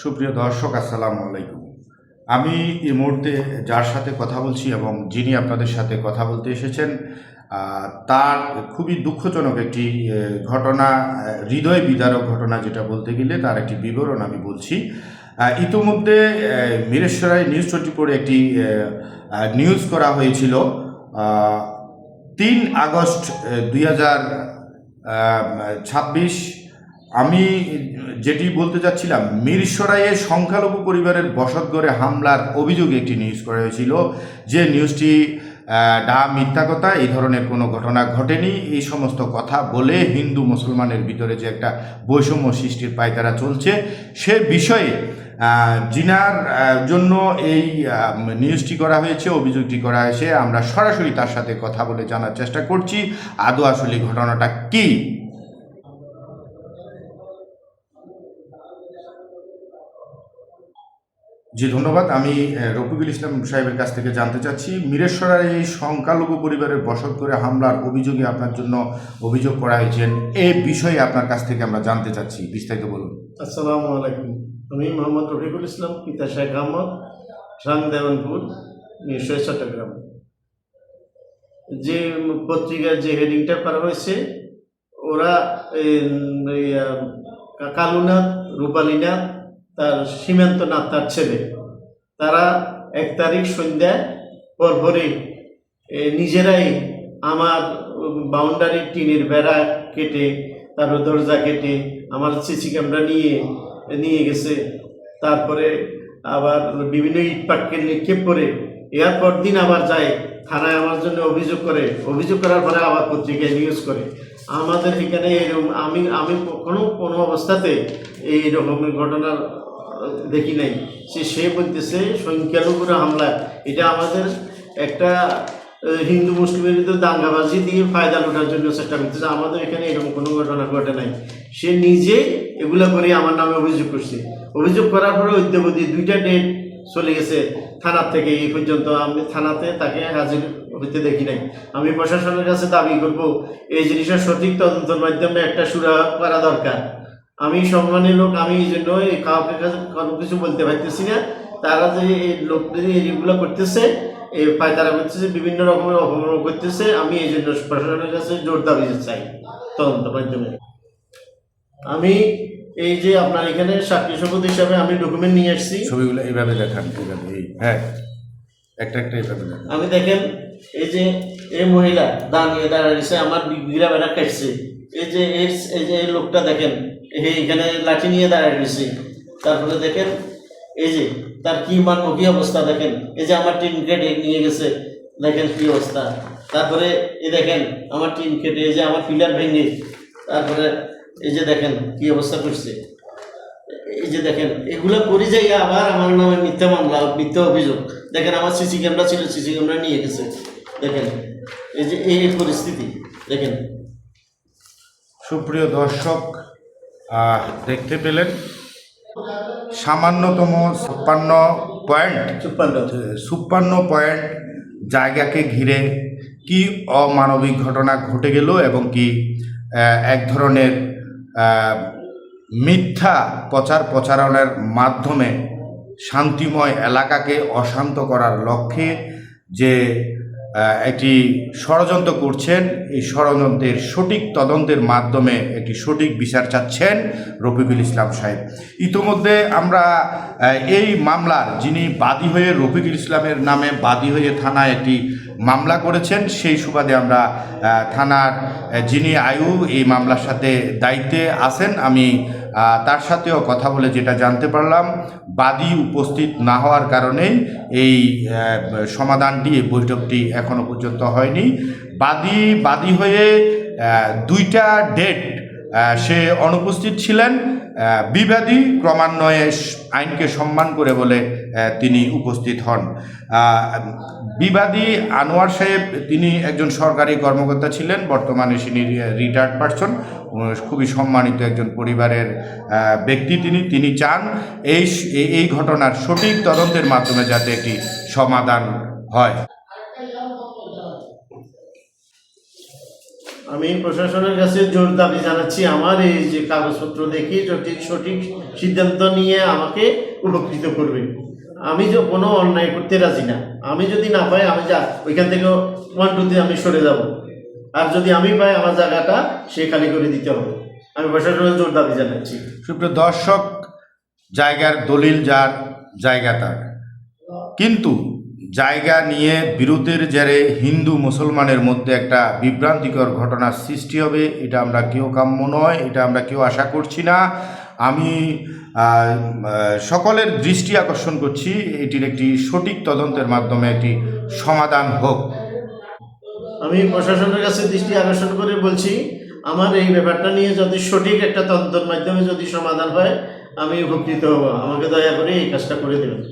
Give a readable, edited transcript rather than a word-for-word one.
সুপ্রিয় দর্শক, আসসালামু আলাইকুম। আমি এই মুহূর্তে যার সাথে কথা বলছি এবং যিনি আপনাদের সাথে কথা বলতে এসেছেন, তার খুবই দুঃখজনক একটি ঘটনা, হৃদয় বিদারক ঘটনা, যেটা বলতে গেলে তার একটি বিবরণ আমি বলছি। ইতোমধ্যে মিরেশ্বরাই নিউজ 24 একটি নিউজ করা হয়েছিল 3 আগস্ট 2026। আমি যেটি বলতে চাচ্ছিলাম, মিরসরাইয়ে সংখ্যালঘু পরিবারের বসতঘরে হামলার অভিযোগে একটি নিউজ করা হয়েছিল, যে নিউজটি মিথ্যা কথা, এই ধরনের কোনো ঘটনা ঘটেনি। এই সমস্ত কথা বলে হিন্দু মুসলমানের ভিতরে যে একটা বৈষম্য সৃষ্টির পায়তারা চলছে, সে বিষয়ে জিনার জন্য এই নিউজটি করা হয়েছে, অভিযোগটি করা হয়েছে। আমরা সরাসরি তার সাথে কথা বলে জানার চেষ্টা করছি আদৌ আসলে ঘটনাটা কী। জি, ধন্যবাদ। আমি রফিকুল ইসলাম সাহেবের কাছ থেকে জানতে চাচ্ছি, মিরেশ্বরার এই সংখ্যালঘু পরিবারের বসত করে হামলার অভিযোগে আপনার জন্য অভিযোগ করা হয়েছেন, এই বিষয়ে আপনার কাছ থেকে আমরা জানতে চাচ্ছি, বিস্তারিত বলুন। আসসালামু আলাইকুম। আমি মোহাম্মদ রফিকুল ইসলাম, পিতা শেখ আহমদ, রামদেবনপুর, নিশ্চয় চট্টগ্রাম। যে পত্রিকার যে হেডিংটা করা হয়েছে, ওরা কালুনাথ, রূপালীনাথ, তার সীমান্তনাথ, তার ছেলে, তারা 1 তারিখ সন্ধ্যায় পরপরই নিজেরাই আমার বাউন্ডারি টিনের বেড়া কেটে, তারপর দরজা কেটে আমার সিসি ক্যামেরা নিয়ে গেছে। তারপরে আবার বিভিন্ন ইটপাটকে নিক্ষেপ করে এরপর দিন আবার যায় থানায় আমার জন্য অভিযোগ করার পরে আবার পত্রিকায় নিউজ করে। আমাদের এখানে এরকম আমি কোনো অবস্থাতে এই রকমের ঘটনা দেখি নাই। সে বলতেছে সংখ্যালঘুরা হামলা, এটা আমাদের একটা হিন্দু মুসলিমের ভিতরে দাঙ্গাবাজি দিয়ে ফায়দা লোটার জন্য চেষ্টা করতেছে। আমাদের এখানে এরকম কোনো ঘটনা ঘটে নাই। সে নিজে এগুলো করে আমার নামে অভিযোগ করছে। অভিযোগ করার পরে অদ্যাবধি 2টা ডেট চলে গেছে থানার থেকে, এই পর্যন্ত আমি থানাতে তাকে হাজির হইতে দেখি নাই। আমি প্রশাসনের কাছে দাবি করব, এই জিনিসের সঠিক তদন্তের মাধ্যমে একটা সুরা করা দরকার। আমি সম্মানী লোক, আমি এই জন্য কাউকে কাছে কোনো কিছু বলতে পারতেছি না। তারা যে এই লোকদের এইগুলো করতেছে, এই পায়তারা করতেছে, বিভিন্ন রকমের অপমান করতেছে, আমি এই জন্য প্রশাসনের কাছে জোর দাবি চাই তদন্তের মাধ্যমে। আমি এই যে আপনার এখানে সাক্ষী শপথ হিসাবে আমি ডকুমেন্ট নিয়ে আসছি। ছবিগুলো এইভাবে দেখান, হ্যাঁ, একটা এইভাবে দেখান। আমি দেখেন, এই যে এই মহিলা দাঁড়িয়েছে, আমার বিঘিরা বেড়া কাটছে। এই যে এই লোকটা দেখেন, এখানে লাঠি নিয়ে দাঁড়িয়ে রয়েছে। তারপরে দেখেন এই যে তার কি কি অবস্থা দেখেন। এই যে আমার টিন কেটে নিয়ে গেছে, দেখেন কি অবস্থা। তারপরে এই দেখেন আমার টিন কেটে, এই যে আমার পিলার ভেঙে, তারপরে এই যে দেখেন কি অবস্থা করছে। এই যে দেখেন এগুলো করি যাই, আবার আমার নামে মিথ্যা মামলা, মিথ্যা অভিযোগ। দেখেন আমার সিসি ক্যামেরা ছিল, সিসি ক্যামেরা নিয়ে গেছে। দেখেন এই যে এই পরিস্থিতি দেখেন। সুপ্রিয় দর্শক, দেখতে পেলেন সামান্যতম 56 পয়েন্ট জায়গাকে ঘিরে কি অমানবিক ঘটনা ঘটে গেল, এবং কি এক ধরনের মিথ্যা প্রচারণার মাধ্যমে শান্তিময় এলাকাকে অশান্ত করার লক্ষ্যে যে একটি ষড়যন্ত্র করছেন, এই ষড়যন্ত্রের সঠিক তদন্তের মাধ্যমে একটি সঠিক বিচার চাচ্ছেন রফিকুল ইসলাম সাহেব। ইতোমধ্যে আমরা এই মামলার যিনি বাদী হয়ে, রফিকুল ইসলামের নামে বাদী হয়ে থানায় একটি মামলা করেছেন, সেই সুবাদে আমরা থানার যিনি আয়ু এই মামলার সাথে দায়িত্বে আছেন, আমি তার সাথেও কথা বলে যেটা জানতে পারলাম, বাদী উপস্থিত না হওয়ার কারণেই এই সমাধানটি, এই বৈঠকটি এখনো পর্যন্ত হয়নি। বাদী হয়ে 2টা ডেট সে অনুপস্থিত ছিলেন। বিবাদী ক্রমান্বয়ে আইনকে সম্মান করে বলে তিনি উপস্থিত হন। বিবাদী আনোয়ার সাহেব, তিনি একজন সরকারি কর্মকর্তা ছিলেন, বর্তমানে তিনি রিটায়ার্ড পারসন, খুবই সম্মানিত একজন পরিবারের ব্যক্তি। তিনি চান এই ঘটনার সঠিক তদন্তের মাধ্যমে যাতে একটি সমাধান হয়। আমি প্রশাসনের কাছে জোর দাবি জানাচ্ছি, আমার এই যে কাগজপত্র দেখি সঠিক সিদ্ধান্ত নিয়ে আমাকে উপকৃত করবে। আমি যে কোনো অন্যায় করতে রাজি না। আমি যদি না পাই, আমি ওইখান থেকে 1 2 আমি সরে যাব। আর যদি আমি পাই, আমার জায়গাটা সে খালি করে দিতে হবে। আমি প্রশাসনের জোর দাবি জানাচ্ছি। সুপ্রিয় দর্শক, জায়গার দলিল যার, জায়গা তার, কিন্তু জায়গা নিয়ে বিরোধের জেরে হিন্দু মুসলমানের মধ্যে একটা বিভ্রান্তিকর ঘটনার সৃষ্টি হবে, এটা আমরা কেউ কাম্য নয়, এটা আমরা কেউ আশা করছি না। আমি সকলের দৃষ্টি আকর্ষণ করছি, এটির একটি সঠিক তদন্তের মাধ্যমে একটি সমাধান হোক। আমি প্রশাসনের কাছে দৃষ্টি আকর্ষণ করে বলছি, আমার এই ব্যাপারটা নিয়ে যদি সঠিক একটা তদন্তের মাধ্যমে যদি সমাধান হয়, আমি উপকৃত হব। আমাকে দয়া করে এই কাজটা করে দেবেন।